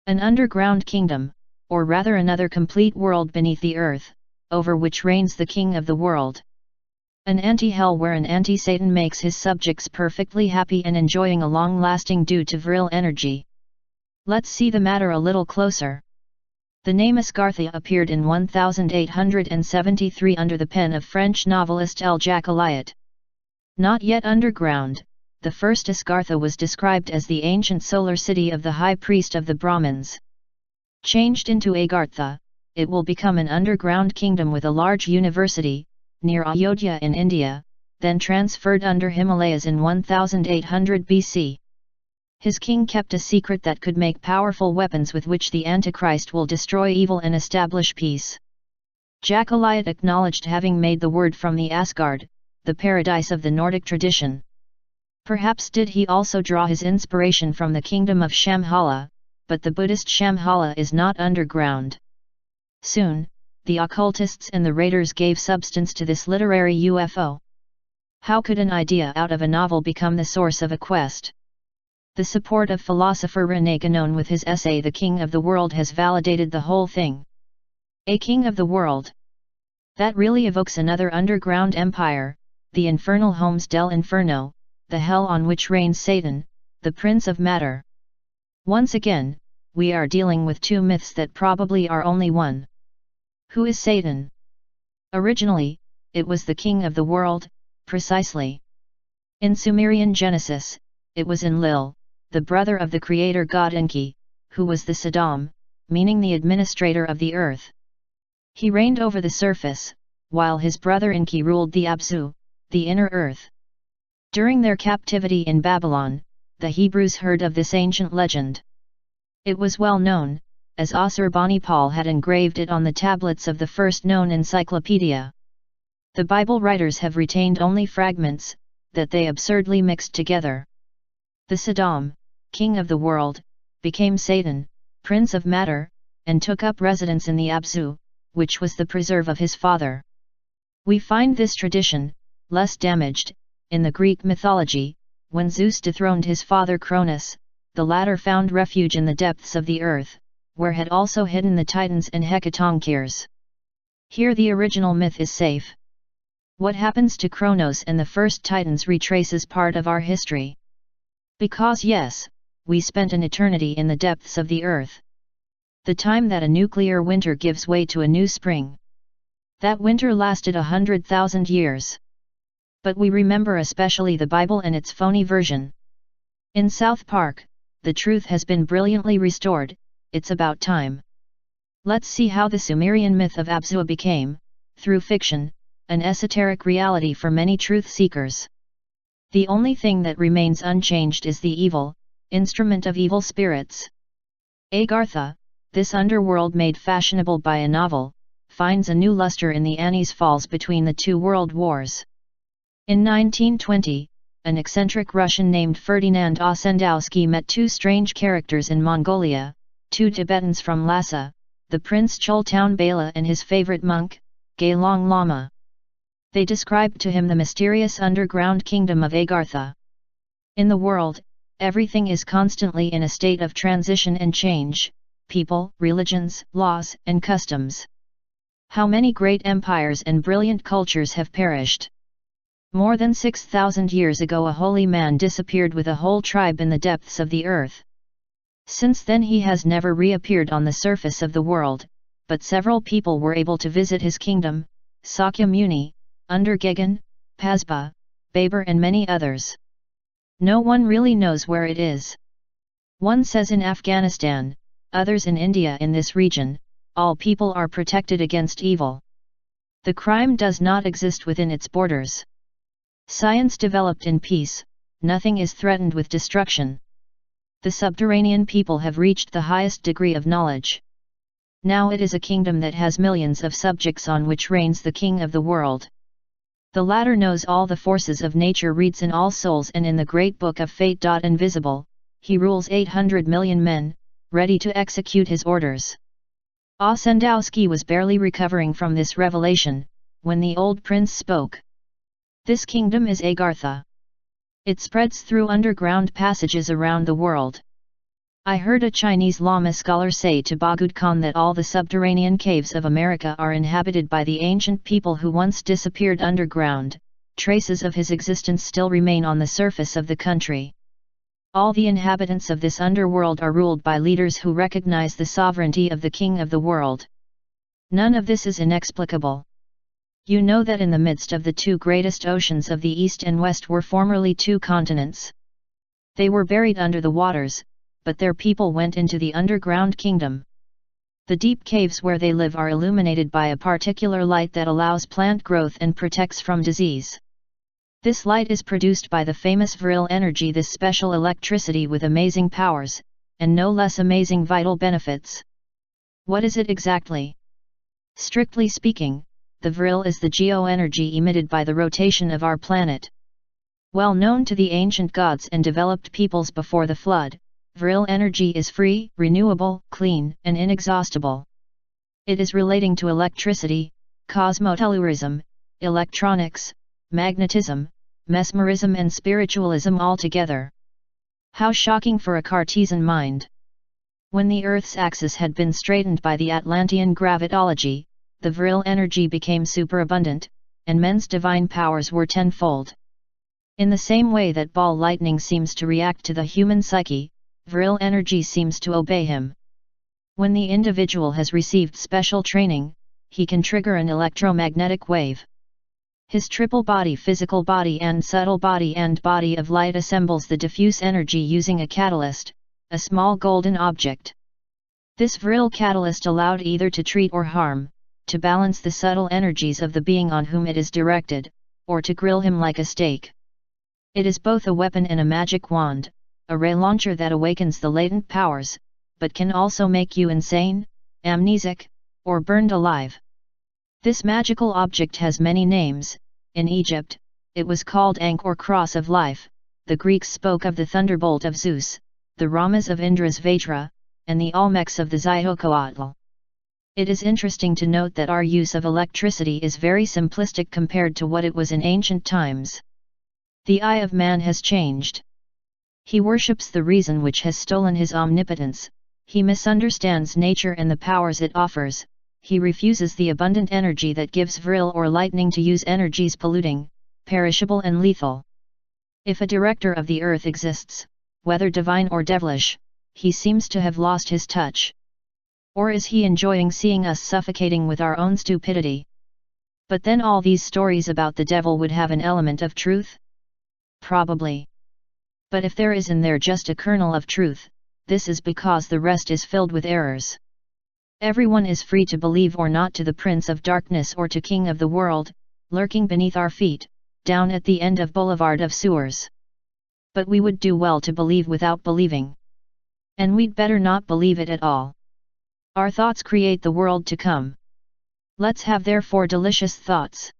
An underground kingdom, or rather another complete world beneath the earth, over which reigns the king of the world. An anti-hell where an anti-Satan makes his subjects perfectly happy and enjoying a long-lasting due to virile energy. Let's see the matter a little closer. The name Agartha appeared in 1873 under the pen of French novelist L. Jacques. Not yet underground, the first Agartha was described as the ancient solar city of the high priest of the Brahmins. Changed into Agartha, it will become an underground kingdom with a large university, near Ayodhya in India, then transferred under Himalayas in 1800 BC. His king kept a secret that could make powerful weapons with which the Antichrist will destroy evil and establish peace. Jacques acknowledged having made the word from the Asgard, the paradise of the Nordic tradition. Perhaps did he also draw his inspiration from the kingdom of Shambhala, but the Buddhist Shambhala is not underground. Soon, the occultists and the raiders gave substance to this literary UFO. How could an idea out of a novel become the source of a quest? The support of philosopher René Guénon with his essay The King of the World has validated the whole thing. A king of the world. That really evokes another underground empire, the infernal Homes del Inferno, the hell on which reigns Satan, the prince of matter. Once again, we are dealing with two myths that probably are only one. Who is Satan? Originally, it was the king of the world, precisely. In Sumerian Genesis, it was Enlil, the brother of the creator god Enki, who was the Saddam, meaning the administrator of the earth. He reigned over the surface, while his brother Enki ruled the Abzu, the inner earth. During their captivity in Babylon, the Hebrews heard of this ancient legend. It was well known, as Assurbanipal had engraved it on the tablets of the first known encyclopedia. The Bible writers have retained only fragments, that they absurdly mixed together. The Saddam, king of the world, became Satan, prince of matter, and took up residence in the Abzu, which was the preserve of his father. We find this tradition, less damaged, in the Greek mythology, when Zeus dethroned his father Cronus, the latter found refuge in the depths of the earth, where had also hidden the Titans and Hecatoncheires. Here the original myth is safe. What happens to Kronos and the first Titans retraces part of our history. Because yes, we spent an eternity in the depths of the earth. The time that a nuclear winter gives way to a new spring. That winter lasted 100,000 years. But we remember especially the Bible and its phony version. In South Park, the truth has been brilliantly restored. It's about time. Let's see how the Sumerian myth of Abzu became, through fiction, an esoteric reality for many truth seekers. The only thing that remains unchanged is the evil, instrument of evil spirits. Agartha, this underworld made fashionable by a novel, finds a new luster in the Annies Falls between the two world wars. In 1920, an eccentric Russian named Ferdinand Ossendowski met two strange characters in Mongolia, two Tibetans from Lhasa, the Prince Choltown Bela and his favorite monk, Gailong Lama. They described to him the mysterious underground kingdom of Agartha. In the world, everything is constantly in a state of transition and change, people, religions, laws, and customs. How many great empires and brilliant cultures have perished? More than 6,000 years ago a holy man disappeared with a whole tribe in the depths of the earth. Since then he has never reappeared on the surface of the world, but several people were able to visit his kingdom, Sakya Muni, Undergegan, Pasba, Baber and many others. No one really knows where it is. One says in Afghanistan, others in India. In this region, all people are protected against evil. The crime does not exist within its borders. Science developed in peace, nothing is threatened with destruction. The subterranean people have reached the highest degree of knowledge. Now it is a kingdom that has millions of subjects on which reigns the king of the world. The latter knows all the forces of nature, reads in all souls and in the great book of fate. Invisible, he rules 800 million men, ready to execute his orders. Ossendowski was barely recovering from this revelation, when the old prince spoke. This kingdom is Agartha. It spreads through underground passages around the world. I heard a Chinese Lama scholar say to Bagud Khan that all the subterranean caves of America are inhabited by the ancient people who once disappeared underground. Traces of his existence still remain on the surface of the country. All the inhabitants of this underworld are ruled by leaders who recognize the sovereignty of the king of the world. None of this is inexplicable. You know that in the midst of the two greatest oceans of the East and West were formerly two continents. They were buried under the waters, but their people went into the underground kingdom. The deep caves where they live are illuminated by a particular light that allows plant growth and protects from disease. This light is produced by the famous virile energy, this special electricity with amazing powers, and no less amazing vital benefits. What is it exactly? Strictly speaking, the virile is the geo-energy emitted by the rotation of our planet. Well known to the ancient gods and developed peoples before the flood, virile energy is free, renewable, clean, and inexhaustible. It is relating to electricity, cosmotelluricism, electronics, magnetism, mesmerism and spiritualism all together. How shocking for a Cartesian mind! When the Earth's axis had been straightened by the Atlantean gravitology, the virile energy became superabundant, and men's divine powers were tenfold. In the same way that ball lightning seems to react to the human psyche, virile energy seems to obey him. When the individual has received special training, he can trigger an electromagnetic wave. His triple body, physical body and subtle body and body of light, assembles the diffuse energy using a catalyst, a small golden object. This virile catalyst allowed either to treat or harm, to balance the subtle energies of the being on whom it is directed, or to grill him like a steak. It is both a weapon and a magic wand, a ray launcher that awakens the latent powers, but can also make you insane, amnesic, or burned alive. This magical object has many names. In Egypt, it was called Ankh or Cross of Life, the Greeks spoke of the thunderbolt of Zeus, the Ramas of Indra's Vajra, and the Olmecs of the Xicoatl. It is interesting to note that our use of electricity is very simplistic compared to what it was in ancient times. The eye of man has changed. He worships the reason which has stolen his omnipotence, he misunderstands nature and the powers it offers, he refuses the abundant energy that gives virile or lightning to use energies polluting, perishable and lethal. If a director of the earth exists, whether divine or devilish, he seems to have lost his touch. Or is he enjoying seeing us suffocating with our own stupidity? But then all these stories about the devil would have an element of truth? Probably. But if there is in there just a kernel of truth, this is because the rest is filled with errors. Everyone is free to believe or not to the Prince of Darkness or to King of the World, lurking beneath our feet, down at the end of Boulevard of Sewers. But we would do well to believe without believing. And we'd better not believe it at all. Our thoughts create the world to come. Let's have therefore delicious thoughts.